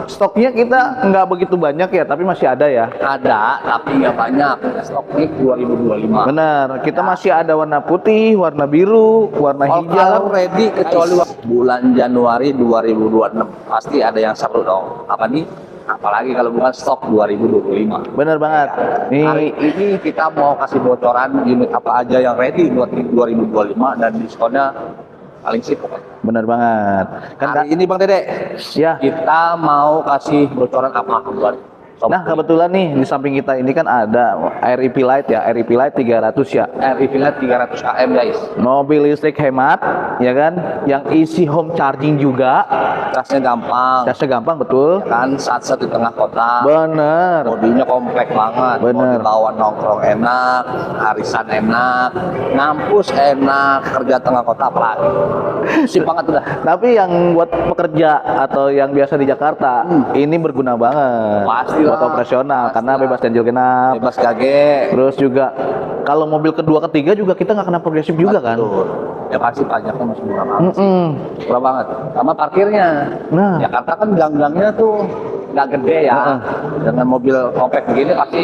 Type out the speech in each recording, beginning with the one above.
Stoknya kita nggak begitu banyak ya, tapi masih ada ya. Ada, tapi nggak banyak. Stoknya 2025. Benar, kita masih ada warna putih, warna biru, warna All hijau. color ready kecuali bulan Januari 2026. Pasti ada yang seru dong. Apa nih? Apalagi kalau bukan stok 2025. Bener banget. Nih, Hari ini kita mau kasih bocoran unit apa aja yang ready buat 2025 dan diskonnya paling sip. bener banget. Kan Hari ini Bang Dede, ya. kita mau kasih bocoran apa buat sobat? Nah, kebetulan nih di samping kita ini kan ada REV Light ya, REV Light 300 ya. REV Light 300 km guys. Mobil listrik hemat, ya kan? Yang isi home charging juga. Gasnya gampang. Gasnya gampang, betul. Kan saat di tengah kota. Bener. Bodinya komplek banget. Bener. Mau dibawa nongkrong enak, arisan enak, ngampus enak, kerja tengah kota apalagi. Sip banget udah. Tapi yang buat pekerja atau yang biasa di Jakarta, ini berguna banget. Pasti buat operasional, karena bebas ganjil genap. Bebas gage. Terus juga kalau mobil kedua ketiga juga kita nggak kena progresif juga kan. Betul. Ya pasti pajaknya masih murah banget sih. Murah banget. Sama parkirnya. Nah. Jakarta kan gang-gangnya tuh nggak gede ya. Dengan mobil compact begini pasti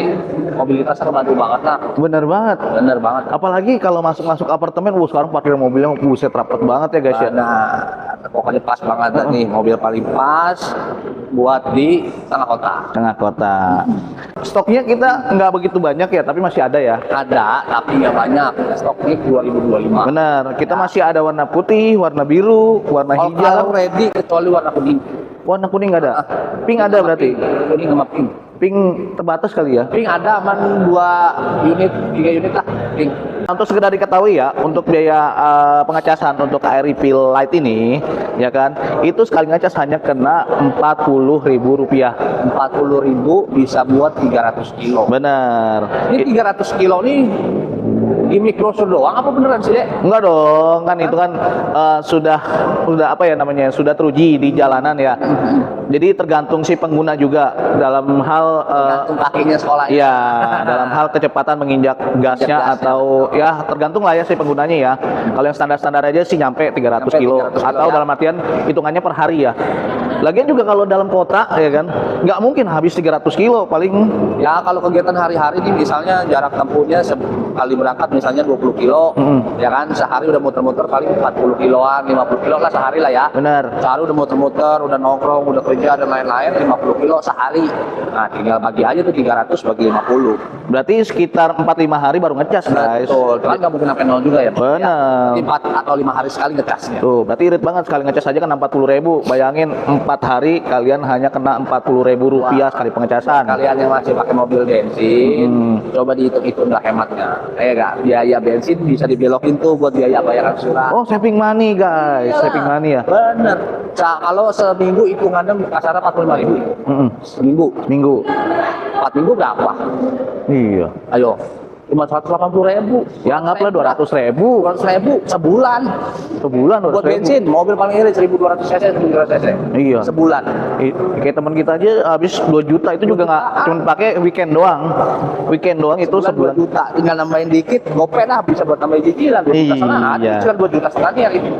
mobilitasnya kebantu banget lah. Bener banget. Bener banget. Apalagi kalau masuk apartemen, sekarang parkir mobilnya buset rapet banget ya guys ya. Nah, pokoknya pas banget nih, mobil paling pas buat di tengah kota. Tengah kota. Stoknya kita nggak begitu banyak ya, tapi masih ada ya. Ada, tapi nggak banyak. Stoknya 2025. Bener, kita masih ada warna putih, warna biru, warna All hijau. color ready kecuali warna kuning. Warna kuning nggak ada. Pink ada berarti. Kuning sama pink. Pink terbatas kali ya. Pink ada, aman 2 unit, 3 unit lah. Pink. Untuk sekedar diketahui ya, untuk biaya pengecasan untuk REV Light ini, ya kan, itu sekali ngecas hanya kena Rp40.000. 40.000 bisa buat 300 kilo. Bener. Ini 300 kilo nih gimmick brosur doang apa beneran sih, Dek? Enggak dong, kan itu kan sudah apa ya namanya, sudah teruji di jalanan ya. Jadi tergantung si pengguna juga dalam hal Gantung kakinya sekolah. ya, dalam hal kecepatan menginjak gasnya atau ya tergantung lah ya si penggunanya ya. Kalau yang standar-standar aja sih nyampe 300 kilo 300 kilo, atau ya. dalam artian hitungannya per hari ya. Lagian juga kalau dalam kota ya kan, nggak mungkin habis 300 kilo paling. Ya kalau kegiatan hari-hari nih misalnya jarak tempuhnya sekali berangkat misalnya 20 kilo, ya kan sehari udah muter-muter paling 40 kiloan, 50 kilo lah sehari lah ya. Benar. Sehari udah muter-muter, udah nongkrong, udah kerja dan lain-lain 50 kilo sehari. Nah tinggal bagi aja tuh 300 bagi 50. Berarti sekitar 4-5 hari baru ngecas guys. Betul, kan nggak mungkin sampai nol juga ya. Benar. Ya, 4 atau 5 hari sekali ngecasnya. Tuh, berarti irit banget sekali ngecas aja kena 40.000. Bayangin 4 hari kalian hanya kena Rp40.000 sekali pengecasan. Kalian yang masih pakai mobil bensin, coba dihitung-hitung lah hematnya. Enggak, biaya bensin bisa dibelokin tuh buat biaya bayaran surat. Oh, saving money guys, Iyalah. saving money ya. Bener. Kalau seminggu hitungannya kasarnya 45.000. Seminggu. Minggu. 4 minggu berapa? Iya. Ayo. Cuma 180.000. Ya anggaplah 200.000 200.000 sebulan. sebulan. Buat 200.000. bensin, mobil paling irit 1.200 cc, 1.200 cc. Iya. Sebulan. Kayak teman kita aja habis 2 juta itu juga nggak cuma pakai weekend doang. Weekend doang itu sebulan. 2 juta, tinggal nambahin dikit, gopay lah bisa buat nambahin cicilan 2 juta setengah. Iya. Cicilan 2 juta setengah ya itu.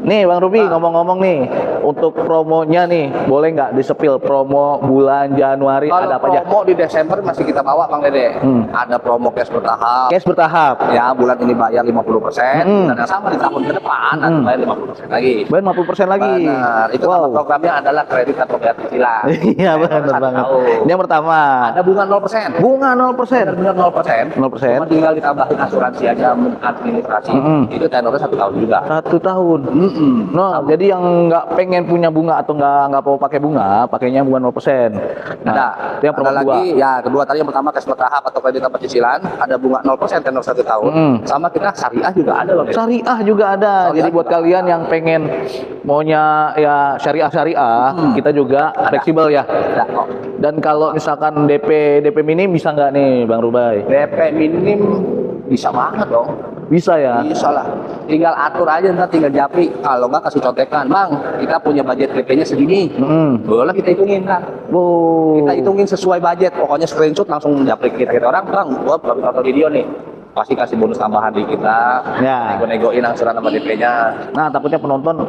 Nih Bang Ruby ngomong-ngomong nih, untuk promonya nih, boleh nggak disepil promo bulan Januari Kalau ada apa aja? promo di Desember masih kita bawa Bang Dede. Ada promo cash bertahap. Cash bertahap. Ya, bulan ini bayar 50%, dan yang sama di tahun ke depan akan bayar 50% lagi. Bayar 50% lagi. Benar. Itu nama programnya adalah kredit atau bayar cicilan. Iya benar banget. Ini yang pertama. Ada bunga 0%. Bunga 0%. Benar-benar 0%. 0%. Cuma tinggal ditambahin asuransi aja, administrasi. Itu tenornya 1 tahun juga. 1 tahun. Nah, jadi yang nggak pengen punya bunga atau nggak mau pakai bunga, pakainya bunga 0%. Nah, itu yang ada promo lagi, kedua. ya kedua tadi yang pertama cash bertahap atau kredit tanpa cicilan, ada bunga 0% tenor 1 tahun. Sama kita syariah juga ada loh. Syariah juga ada. Jadi buat kalian yang pengen maunya ya syariah, kita juga fleksibel ya. Ada kok. Dan kalau misalkan DP minim bisa nggak nih Bang Rubai? DP minim bisa banget dong. Bisa ya. Bisa lah. Tinggal atur aja, ntar tinggal japri. Kalau nggak kasih contekan, Bang, kita punya budget DP-nya segini. Boleh kita hitungin kan. Kita hitungin sesuai budget. Pokoknya screenshot langsung japri kita orang, Bang, gua baru nonton video nih. Pasti kasih bonus tambahan di kita. Ya. Nego-negoin angsuran sama DP-nya. Nah, takutnya penonton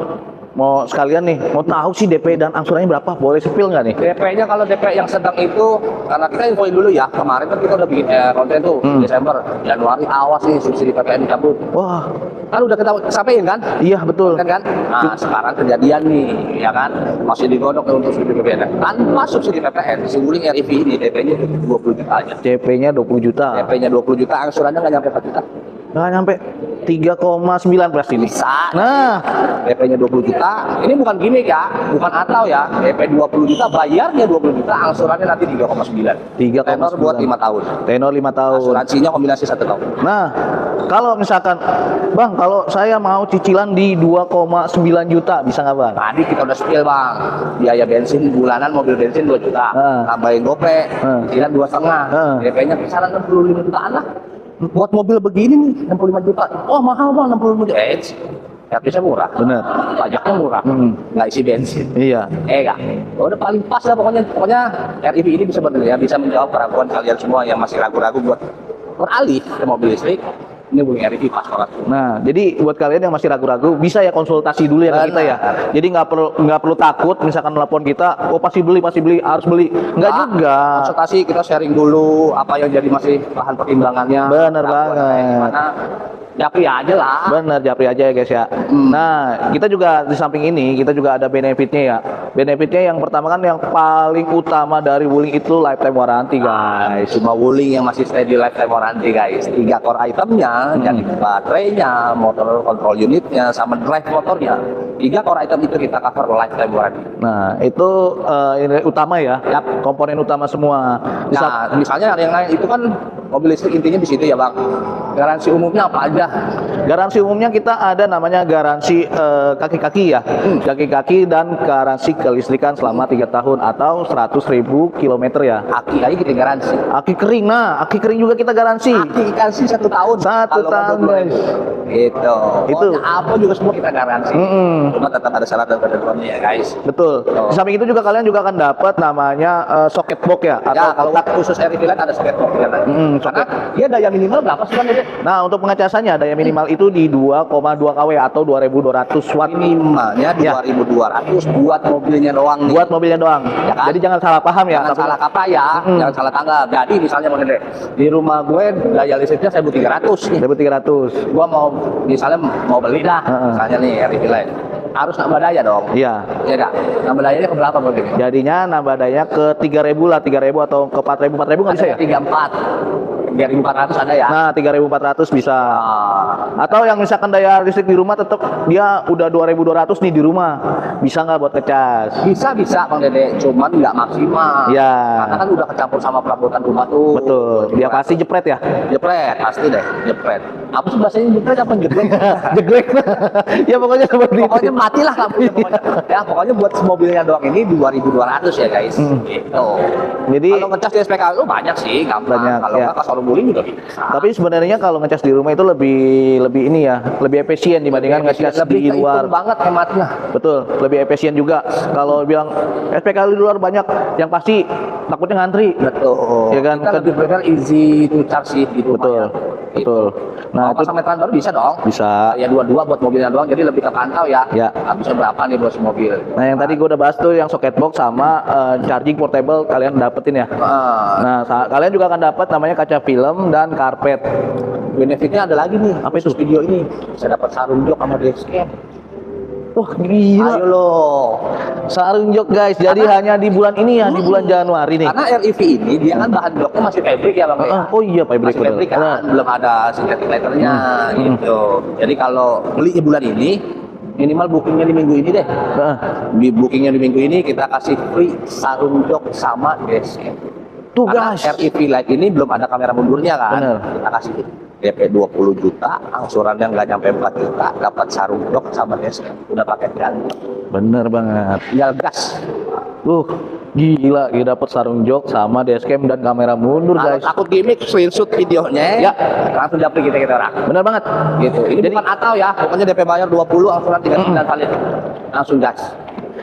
mau sekalian nih, mau tahu sih DP dan angsurannya berapa? Boleh spill nggak nih? DP-nya kalau DP yang sedang itu, karena kita infoin dulu ya, kemarin kan kita udah bikin konten tuh, Desember, Januari, awas nih subsidi PPN dicabut. Wah, Kan udah kita sampaikan kan? iya betul. Kan? Nah, sekarang kejadian nih, ya kan? Masih digodok untuk subsidi PPN. Tanpa subsidi PPN, si Wuling RIV ini DP-nya 20 juta aja. CP-nya 20 juta. DP-nya 20 juta, angsurannya nggak nyampe 4 juta. Nggak nyampe 3,9 plus ini. Bisa. Nah, DP-nya 20 juta. Ini bukan gimmick ya, bukan atau ya. DP 20 juta, bayarnya 20 juta, angsurannya nanti 3,9. 3,9. Tenor buat 5 tahun. tenor 5 tahun. Asuransinya kombinasi 1 tahun. Nah, kalau misalkan, Bang, kalau saya mau cicilan di 2,9 juta, bisa nggak Bang? Tadi kita udah spill bang, biaya bensin bulanan mobil bensin 2 juta, tambahin gope, cicilan 2,5, DP-nya kisaran 65 jutaan lah. Buat mobil begini nih 65 juta, oh mahal bang 65 juta, servisnya murah, Bener. pajaknya murah, nggak isi bensin. Iya. Enggak, udah paling pas lah pokoknya RIV ini bisa bener ya, bisa menjawab keraguan kalian semua yang masih ragu-ragu buat beralih ke mobil listrik. Ini Wuling RIV pas banget. Nah, jadi buat kalian yang masih ragu-ragu, bisa ya konsultasi dulu ya ke kita ya. Jadi nggak perlu takut, misalkan telepon kita, oh pasti beli, harus beli. Nggak juga. Konsultasi kita sharing dulu apa yang jadi masih bahan pertimbangannya. Bener keraguan banget. kayak gimana. Japri aja lah. Bener, japri aja ya guys ya. Nah, kita juga di samping ini, kita juga ada benefitnya ya. Benefitnya yang pertama kan yang paling utama dari Wuling itu lifetime warranty guys. Cuma Wuling yang masih stay di lifetime warranty guys. 3 core itemnya, jadi baterainya, motor control unitnya, sama drive motornya. 3 core item itu kita cover lifetime warranty. Nah, itu ini utama ya. Yap. Komponen utama semua. Nah, misalnya ada yang lain itu kan mobil listrik intinya di situ ya bang. Garansi umumnya apa aja? Garansi umumnya kita ada namanya garansi kaki-kaki ya. Kaki-kaki dan garansi kelistrikan selama 3 tahun atau 100.000 kilometer ya. Aki aja kita garansi. Aki kering, nah aki kering juga kita garansi. Aki garansi 1 tahun. 1 tahun guys. Gitu. Itu. Pokoknya apa juga semua kita garansi. Cuma tetap ada syarat dan ketentuannya ya guys. Betul. Di samping itu juga kalian juga akan dapat namanya socket box ya. Ya, Atau kalau khusus RIV Light ada soket box ya. Karena dia daya minimal berapa sih kan ini? Nah, untuk pengecasannya daya minimal itu di 2,2 kW atau 2200 watt. Minimalnya di Ya. 2200 buat mobilnya doang nih. Buat mobilnya doang. Ya kan? Jadi jangan salah paham ya. Jangan salah kata ya, jangan salah tanggal. Jadi misalnya Bang Gede, di rumah gue daya listriknya 1300 nih. 1300. Gua mau misalnya mau beli dah, misalnya nih RIV Light. Harus nambah daya dong. Iya. Iya enggak? Nambah dayanya ke berapa Bang Gede? Jadinya nambah daya ke 3.000 lah, 3.000 atau ke 4.000 nggak bisa ya? 34. 3400 ada ya. Nah, 3.400 bisa. Ah, Atau yang misalkan daya listrik di rumah tetap dia udah 2.200 nih di rumah. Bisa nggak buat ngecas? bisa Bang Dede, cuman nggak maksimal. Ya. Karena kan udah kecampur sama perabotan rumah tuh. Betul. Dia pasti jepret ya. Jepret, pasti deh, jepret. Apa sih bahasanya jepret apa jeglek? Jeglek. Ya pokoknya seperti itu. Pokoknya matilah lampunya pokoknya. Ya pokoknya buat mobilnya doang ini 2.200 ya guys. Gitu. Jadi Kalau ngecas di SPKLU banyak sih, gampang. Banyak, Kalau ya. nggak ke showroom Wuling juga bisa. tapi sebenarnya kalau ngecas di rumah itu lebih ini ya, lebih efisien dibandingkan ngecas lebih di luar. kehitung banget hematnya. Betul, lebih efisien juga. Kalau bilang SPKLU di luar banyak, yang pasti takutnya ngantri. Betul. Ya kan? Kita lebih prefer easy to charge sih di rumah. Betul, betul. Nah, Nah, pasang meteran baru bisa dong. bisa. Ya dua-dua buat mobilnya doang, jadi lebih kepantau ya. Ya. Habisnya berapa nih buat mobil? Nah, yang tadi gue udah bahas tuh yang socket box sama charging portable kalian dapetin ya. Nah, kalian juga akan dapat namanya kaca film dan karpet. Benefitnya ada lagi nih. Apa itu? Khusus video ini bisa dapat sarung jok sama dashcam. Wah, gila. Ayo lo. Sarung jok guys. Jadi hanya di bulan ini ya, di bulan Januari nih. Karena RIV ini dia kan bahan bloknya masih fabric ya bang. Oh iya, fabric Masih fabric kan, belum ada synthetic letternya gitu. Jadi kalau beli di bulan ini minimal bookingnya di minggu ini deh. Di bookingnya di minggu ini kita kasih free sarung jok sama dashcam. Tuh Karena guys. RIV Light ini belum ada kamera mundurnya kan. Bener. Kita kasih DP 20 juta, angsurannya nggak nyampe 4 juta, dapat sarung jok sama dashcam. Udah paket ganti. Bener banget. Tinggal gas. Gila, kita dapat sarung jok sama dashcam dan kamera mundur Kalau guys. takut gimmick, screenshot videonya. Ya. Langsung japri kita orang. Bener banget. Gitu. Ini Jadi- bukan atau ya, pokoknya DP bayar 20, angsuran 39 valid. Langsung gas.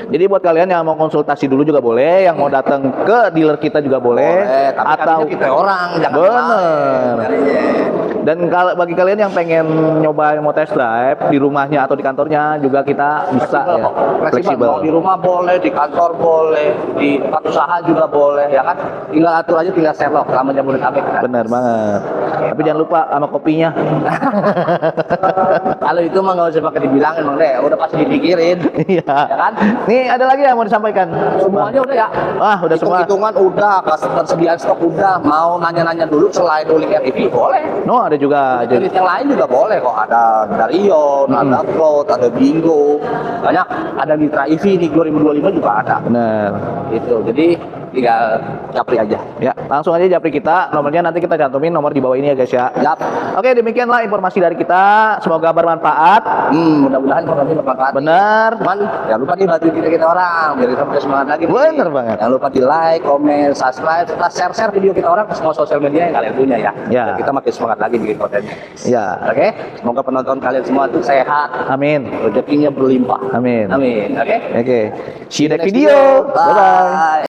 Jadi buat kalian yang mau konsultasi dulu juga boleh, yang mau datang ke dealer kita juga boleh, Tapi atau katanya kita orang, jangan bener. kemarin. Dan kalau bagi kalian yang pengen nyoba mau test drive di rumahnya atau di kantornya juga kita bisa Fleksibel ya. kok. Fleksibel. Mau di rumah boleh, di kantor boleh, di tempat usaha juga boleh, ya kan? Tinggal atur aja, tinggal share lock selama Jabodetabek. Kan? Benar banget. Tapi jangan lupa sama kopinya. Kalau itu mah nggak usah pakai dibilangin, Bang deh. Udah pasti dipikirin. Iya. Ya kan? Nih ada lagi yang mau disampaikan? Semuanya udah ya. Wah, udah semua. Hitung-hitungan udah, ketersediaan stok udah. Mau nanya-nanya dulu selain Ulik REV boleh. No, ada juga. Unit yang lain juga boleh kok. Ada Darion, ada Cloud, ada Bingo. Banyak. Ada Mitra EV nih 2025 juga ada. Benar. Gitu. Jadi tinggal japri aja. Ya, langsung aja japri kita. Nomornya nanti kita cantumin nomor di bawah ini ya guys ya. Yap. Oke, demikianlah informasi dari kita. Semoga bermanfaat. Mudah-mudahan informasi bermanfaat. Benar. Cuman jangan lupa nih bantu kita orang biar kita punya semangat lagi. Bener banget. Jangan lupa di like, komen, subscribe, serta share video kita orang ke semua sosial media yang kalian punya ya. Ya. Biar kita makin semangat lagi bikin kontennya. Ya. Oke, semoga penonton kalian semua tuh sehat, Amin. rezekinya berlimpah. Amin. Amin. Oke. Oke. See you next video. Bye bye. Bye.